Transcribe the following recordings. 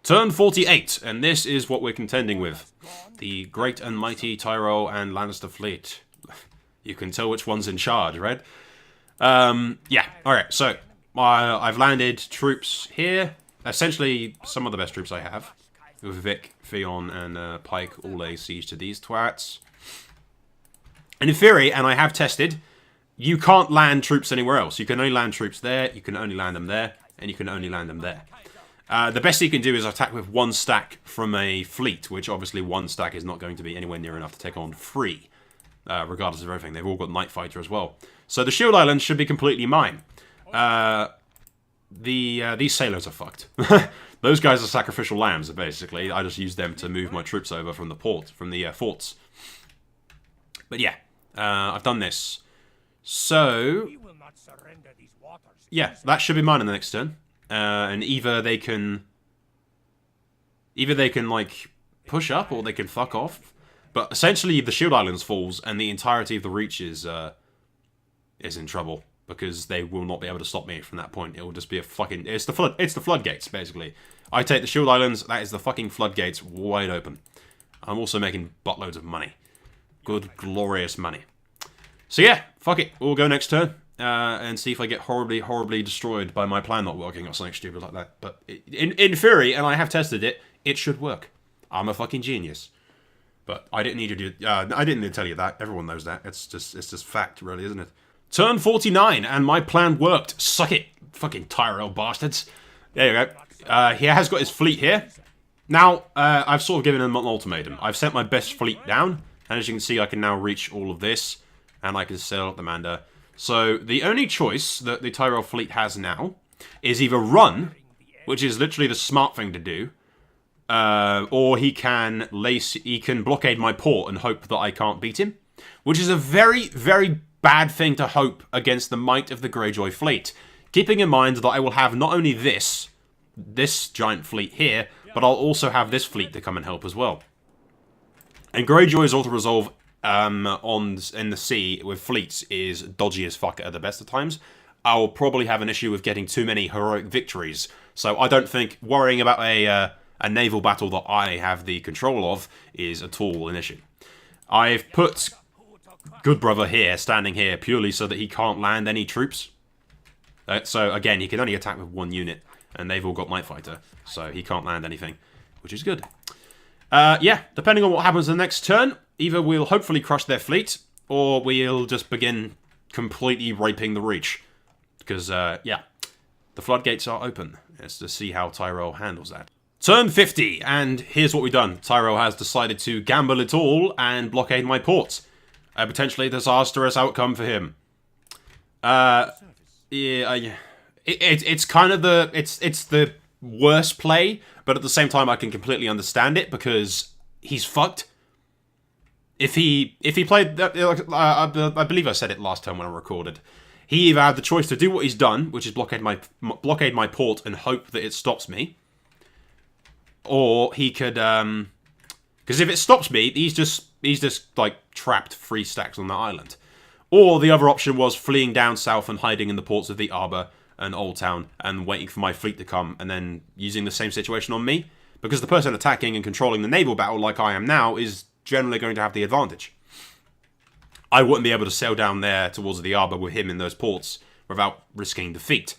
Turn 48, and this is what we're contending with. The great and mighty Tyrell and Lannister fleet. You can tell which one's in charge, right? Yeah, alright, so I've landed troops here. Essentially, some of the best troops I have. With Vic, Theon, and Pike all lay siege to these twats. And in theory, and I have tested, you can't land troops anywhere else. You can only land troops there, you can only land them there, and you can only land them there. The best you can do is attack with one stack from a fleet, which obviously one stack is not going to be anywhere near enough to take on three. Regardless of everything. They've all got Night Fighter as well. So the Shield Islands should be completely mine. These sailors are fucked. Those guys are sacrificial lambs, basically. I just use them to move my troops over from the forts. But yeah, I've done this. So, yeah, that should be mine in the next turn. And either they can, like, push up, or they can fuck off. But essentially, the Shield Islands falls, and the entirety of the Reach is in trouble, because they will not be able to stop me from that point. It will just be a fucking... It's the floodgates, basically. I take the Shield Islands, that is the fucking floodgates wide open. I'm also making buttloads of money. Good, glorious money. So yeah, fuck it. We'll go next turn, and see if I get horribly, horribly destroyed by my plan not working, or something stupid like that. But in theory, and I have tested it, it should work. I'm a fucking genius. But I didn't need to do... I didn't need to tell you that. Everyone knows that. It's just fact, really, isn't it? Turn 49, and my plan worked. Suck it, fucking Tyrell bastards. There you go. He has got his fleet here. Now, I've sort of given him an ultimatum. I've sent my best fleet down, and as you can see, I can now reach all of this, and I can sail up the Manda. So, the only choice that the Tyrell fleet has now is either run, which is literally the smart thing to do, or he can blockade my port and hope that I can't beat him, which is a very, very bad thing to hope against the might of the Greyjoy fleet. Keeping in mind that I will have not only this giant fleet here, but I'll also have this fleet to come and help as well. And Greyjoy's auto-resolve in the sea with fleets is dodgy as fuck at the best of times. I'll probably have an issue with getting too many heroic victories, so I don't think worrying about a naval battle that I have the control of is at all an issue. I've put Good Brother here, standing here, purely so that he can't land any troops. So again, he can only attack with one unit, and they've all got Night Fighter, so he can't land anything, which is good. Yeah, depending on what happens the next turn, either we'll hopefully crush their fleet, or we'll just begin completely raping the Reach. Because, yeah, the floodgates are open. Let's just see how Tyrell handles that. Turn 50, and here's what we've done. Tyrell has decided to gamble it all and blockade my port. A potentially disastrous outcome for him. Yeah, it's kind of it's the worst play, but at the same time I can completely understand it because he's fucked. If he played, I believe I said it last time when I recorded. He either had the choice to do what he's done, which is blockade my port and hope that it stops me, or he could, because if it stops me, he's just like trapped 3 stacks on that island. Or the other option was fleeing down south and hiding in the ports of the Arbor and Oldtown and waiting for my fleet to come and then using the same situation on me. Because the person attacking and controlling the naval battle like I am now is generally going to have the advantage. I wouldn't be able to sail down there towards the Arbor with him in those ports without risking defeat.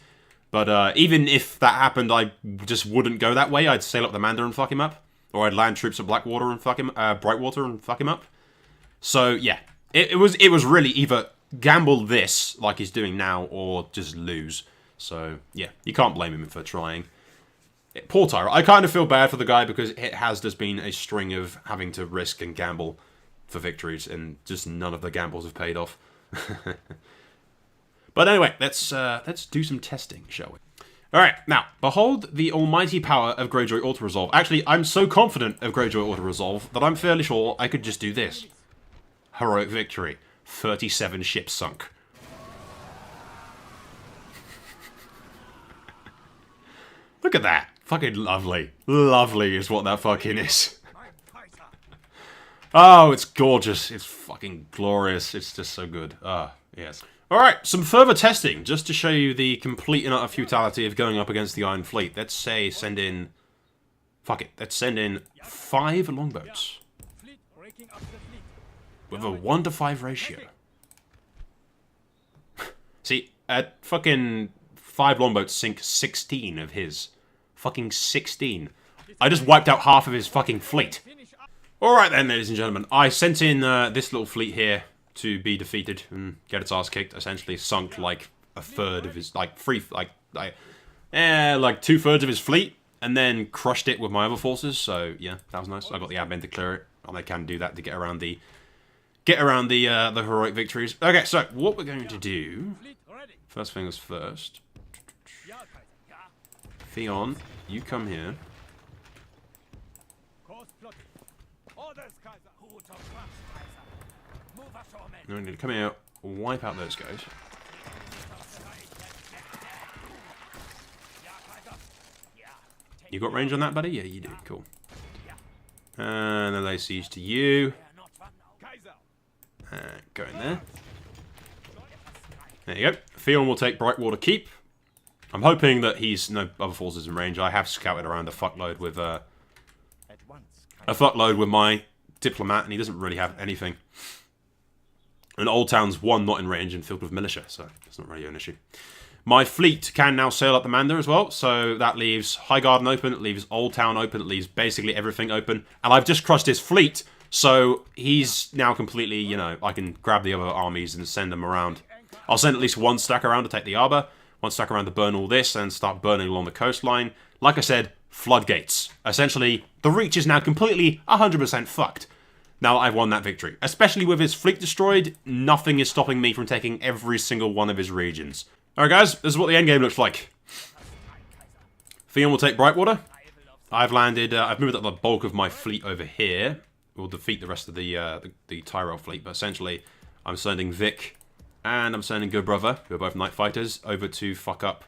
But even if that happened, I just wouldn't go that way. I'd sail up the Manda and fuck him up. Or I'd land troops at Brightwater and fuck him up. So yeah, it was really either gamble this like he's doing now or just lose. So yeah, you can't blame him for trying. Poor Tyrell. I kind of feel bad for the guy because it has just been a string of having to risk and gamble for victories, and just none of the gambles have paid off. But anyway, let's do some testing, shall we? Alright, now, behold the almighty power of Greyjoy Auto-Resolve. Actually, I'm so confident of Greyjoy Auto-Resolve that I'm fairly sure I could just do this. Heroic victory. 37 ships sunk. Look at that. Fucking lovely. Lovely is what that fucking is. Oh, it's gorgeous. It's fucking glorious. It's just so good. Ah, yes. Alright, some further testing, just to show you the complete and utter futility of going up against the Iron Fleet. Let's say send in Fuck it, let's send in 5 longboats. With a 1-to-5 ratio. See, at fucking 5 longboats sink 16 of his. Fucking 16. I just wiped out half of his fucking fleet. Alright then, ladies and gentlemen. I sent in this little fleet here to be defeated and get its ass kicked. Essentially sunk like a third of his, like 2/3 of his fleet. And then crushed it with my other forces. So yeah, that was nice. I got the admin to clear it. And I can do that to get around the heroic victories. Okay, so what we're going to do, first thing is first. Theon, you come here. I'm going to come out, wipe out those guys. You got range on that, buddy? Yeah, you do. Cool. And then lay siege to you. Go in there. There you go. Theon will take Brightwater Keep. I'm hoping that he's no other forces in range. I have scouted around a fuckload with my diplomat, and he doesn't really have anything. And Oldtown's 1 not in range and filled with militia, so it's not really an issue. My fleet can now sail up the Mander as well, so that leaves Highgarden open, it leaves Oldtown open, it leaves basically everything open. And I've just crushed his fleet, so he's now completely, you know, I can grab the other armies and send them around. I'll send at least 1 stack around to take the Arbor, 1 stack around to burn all this, and start burning along the coastline. Like I said, floodgates. Essentially, the Reach is now completely 100% fucked. Now that I've won that victory. Especially with his fleet destroyed, nothing is stopping me from taking every single one of his regions. Alright guys, this is what the endgame looks like. Theon will take Brightwater. I've landed, I've moved up the bulk of my fleet over here. We'll defeat the rest of the Tyrell fleet, but essentially I'm sending Vic and I'm sending Good Brother, who are both night fighters, over to fuck up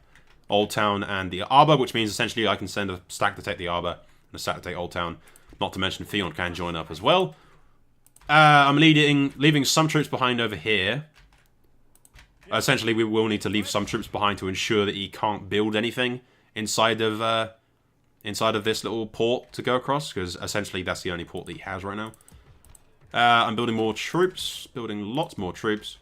Oldtown and the Arbor, which means essentially I can send a stack to take the Arbor and a stack to take Oldtown. Not to mention Theon can join up as well. I'm leaving some troops behind over here. Essentially, we will need to leave some troops behind to ensure that he can't build anything inside of this little port to go across, because essentially that's the only port that he has right now. I'm building more troops, building lots more troops.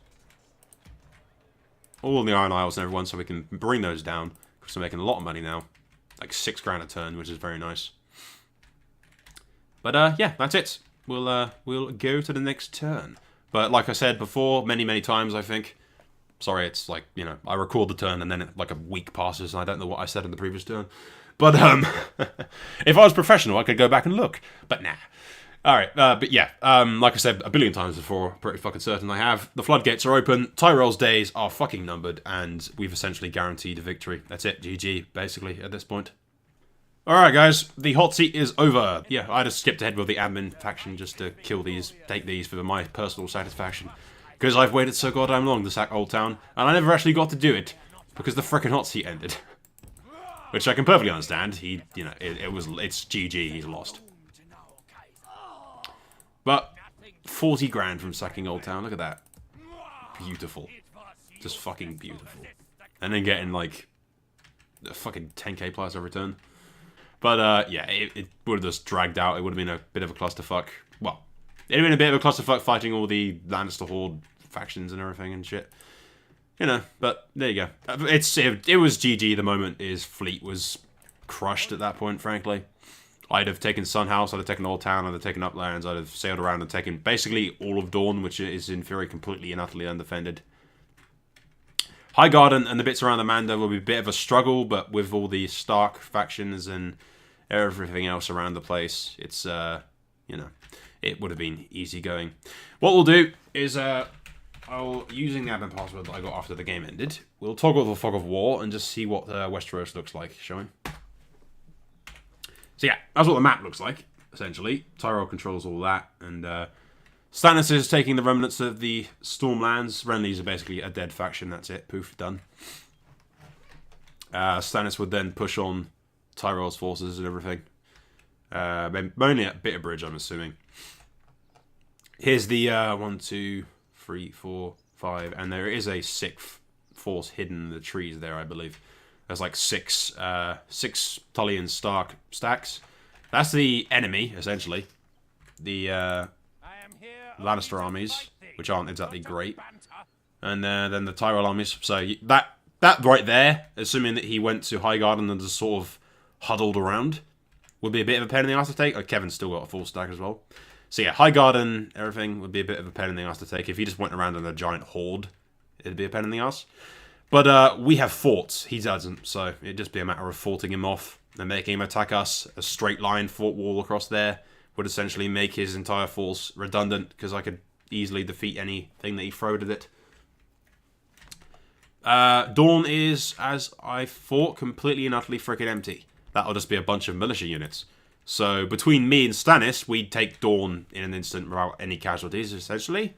All in the Iron Isles and everyone, so we can bring those down, because we're making a lot of money now. Like 6 grand a turn, which is very nice. But yeah, that's it. We'll go to the next turn. But like I said before, many times, I think. Sorry, it's like, you know, I record the turn and then like a week passes and I don't know what I said in the previous turn. But if I was professional, I could go back and look. But nah. Alright, but yeah, like I said a billion times before, pretty fucking certain I have. The floodgates are open, Tyrell's days are fucking numbered, and we've essentially guaranteed a victory. That's it, GG, basically, at this point. Alright guys, the hot seat is over. Yeah, I just skipped ahead with the admin faction just to kill these, take these for my personal satisfaction. Because I've waited so goddamn long to sack Oldtown, and I never actually got to do it, because the frickin' hot seat ended. Which I can perfectly understand, it's GG, he's lost. But, 40 grand from sacking Oldtown, look at that. Beautiful. Just fucking beautiful. And then getting, like, a fucking 10k plus every turn. But, yeah, it would have just dragged out, it would have been a bit of a clusterfuck. Well, it would have been a bit of a clusterfuck fighting all the Lannister Horde factions and everything and shit. You know, but there you go. It was GG the moment his fleet was crushed at that point, frankly. I'd have taken Sunhouse, I'd have taken Oldtown, I'd have taken Uplands, I'd have sailed around and taken basically all of Dawn, which is in theory completely and utterly undefended. Highgarden and the bits around the Mander will be a bit of a struggle, but with all the Stark factions and everything else around the place, it's, you know, it would have been easy going. What we'll do is, using the admin password that I got after the game ended, we'll toggle the Fog of War and just see what Westeros looks like, shall we? So yeah, that's what the map looks like, essentially. Tyrell controls all that, and Stannis is taking the remnants of the Stormlands. Renly's are basically a dead faction, that's it. Poof, done. Stannis would then push on Tyrell's forces and everything. Mainly at Bitterbridge, I'm assuming. Here's the 1, 2, 3, 4, 5, and there is a 6th force hidden in the trees there, I believe. There's like six Tully and Stark stacks, That's the enemy, essentially. The Lannister armies, which aren't exactly great. And then the Tyrell armies. So that right there, assuming that he went to Highgarden and just sort of huddled around, would be a bit of a pain in the ass to take. Oh, Kevin's still got a full stack as well. So yeah, Highgarden, everything would be a bit of a pain in the ass to take. If he just went around in a giant horde, it'd be a pain in the ass. But we have forts. He doesn't, so it'd just be a matter of forting him off and making him attack us. A straight line fort wall across there would essentially make his entire force redundant, because I could easily defeat anything that he throwed at it. Dawn is, as I thought, completely and utterly freaking empty. That'll just be a bunch of militia units. So between me and Stannis, we'd take Dawn in an instant without any casualties, essentially.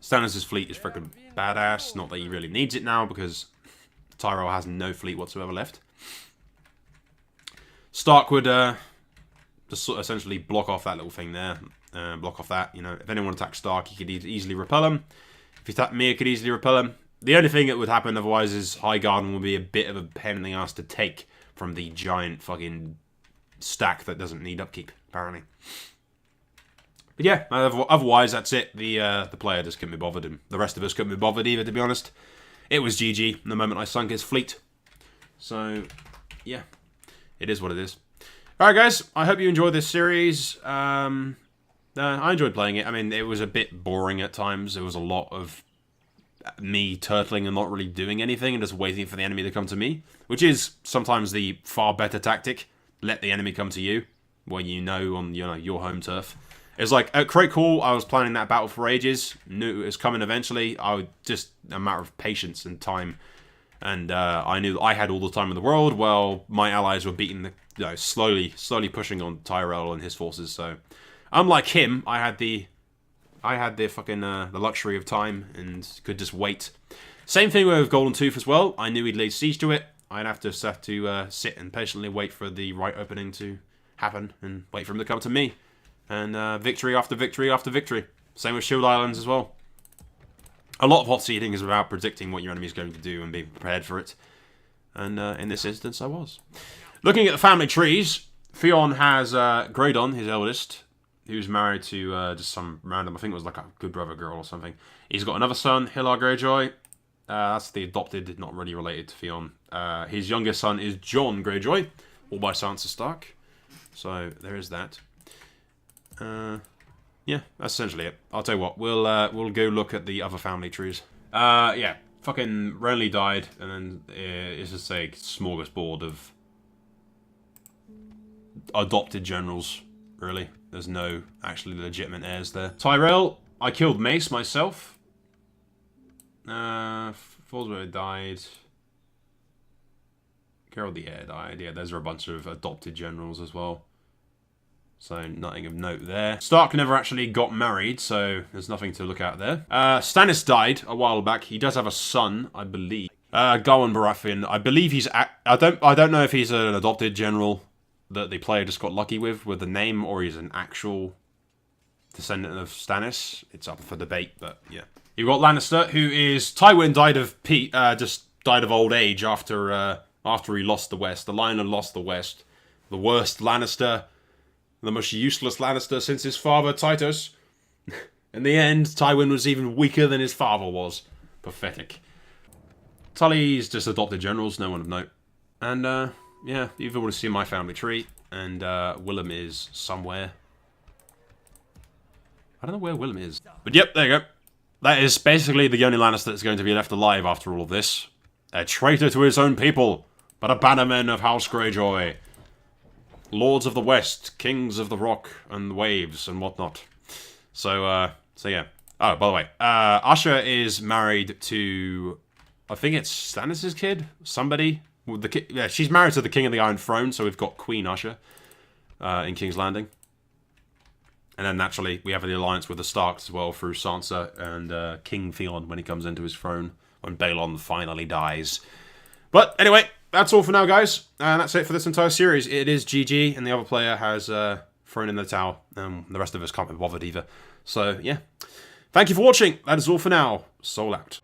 Stannis' fleet is freaking badass. Not that he really needs it now, because Tyrell has no fleet whatsoever left. Stark would just sort of essentially block off that little thing there. Block off that. You know, if anyone attacks Stark, he could easily repel him. If he attacked me, I could easily repel him. The only thing that would happen otherwise is Highgarden would be a bit of a pain in the ass to take from the giant fucking stack that doesn't need upkeep, apparently. But yeah, otherwise that's it. The player just couldn't be bothered, and the rest of us couldn't be bothered either, to be honest. It was GG the moment I sunk his fleet. So, yeah, it is what it is. Alright guys, I hope you enjoyed this series. I enjoyed playing it. I mean, it was a bit boring at times. There was a lot of me turtling and not really doing anything and just waiting for the enemy to come to me, which is sometimes the far better tactic. Let the enemy come to you, when you know on your home turf. It's like, at Crate Call, I was planning that battle for ages, knew it was coming eventually. I would just, a matter of patience and time. And I knew that I had all the time in the world, while my allies were beating slowly pushing on Tyrell and his forces. So, unlike him, I had the fucking the luxury of time and could just wait. Same thing with Golden Tooth as well. I knew he'd lay siege to it. I'd have to sit and patiently wait for the right opening to happen and wait for him to come to me. And victory after victory after victory. Same with Shield Islands as well. A lot of Hotseating is about predicting what your enemy is going to do and being prepared for it. And in this instance, I was. Looking at the family trees, Theon has Graydon, his eldest, who's married to just some random, I think it was like a good brother girl or something. He's got another son, Hilar Greyjoy. That's the adopted, not really related to Theon. His youngest son is Jon Greyjoy, all by Sansa Stark. So there is that. Yeah, that's essentially it. I'll tell you what, we'll go look at the other family trees. Yeah, fucking Renly died, and then it's just a smorgasbord of adopted generals, really. There's no actually legitimate heirs there. Tyrell, I killed Mace myself. Fallsworth died. Carol the Heir died. Yeah, there's a bunch of adopted generals as well. So, nothing of note there. Stark never actually got married, so there's nothing to look at there. Stannis died a while back. He does have a son, I believe. Garwin Baratheon, I believe he's... I don't know if he's an adopted general that the player just got lucky with the name, or he's an actual descendant of Stannis. It's up for debate, but yeah. You've got Lannister, who is... Tywin died of just died of old age after he lost the West. The Lion had lost the West. The worst Lannister... The most useless Lannister since his father, Titus. In the end, Tywin was even weaker than his father was. Pathetic. Tully's just adopted generals, no one of note. And, yeah, you've already seen my family tree. And, Willem is somewhere. I don't know where Willem is. But yep, there you go. That is basically the only Lannister that's going to be left alive after all of this. A traitor to his own people, but a bannerman of House Greyjoy. Lords of the West, Kings of the Rock and the Waves and whatnot. So yeah. Oh, by the way, Asha is married to, I think it's Stannis' kid? Somebody? Yeah, she's married to the King of the Iron Throne, so we've got Queen Asha in King's Landing. And then naturally, we have the alliance with the Starks as well through Sansa and King Theon when he comes into his throne, when Balon finally dies. But anyway, that's all for now, guys. And that's it for this entire series. It is GG, and the other player has thrown in the towel. The rest of us can't be bothered either. So, yeah. Thank you for watching. That is all for now. Soul out.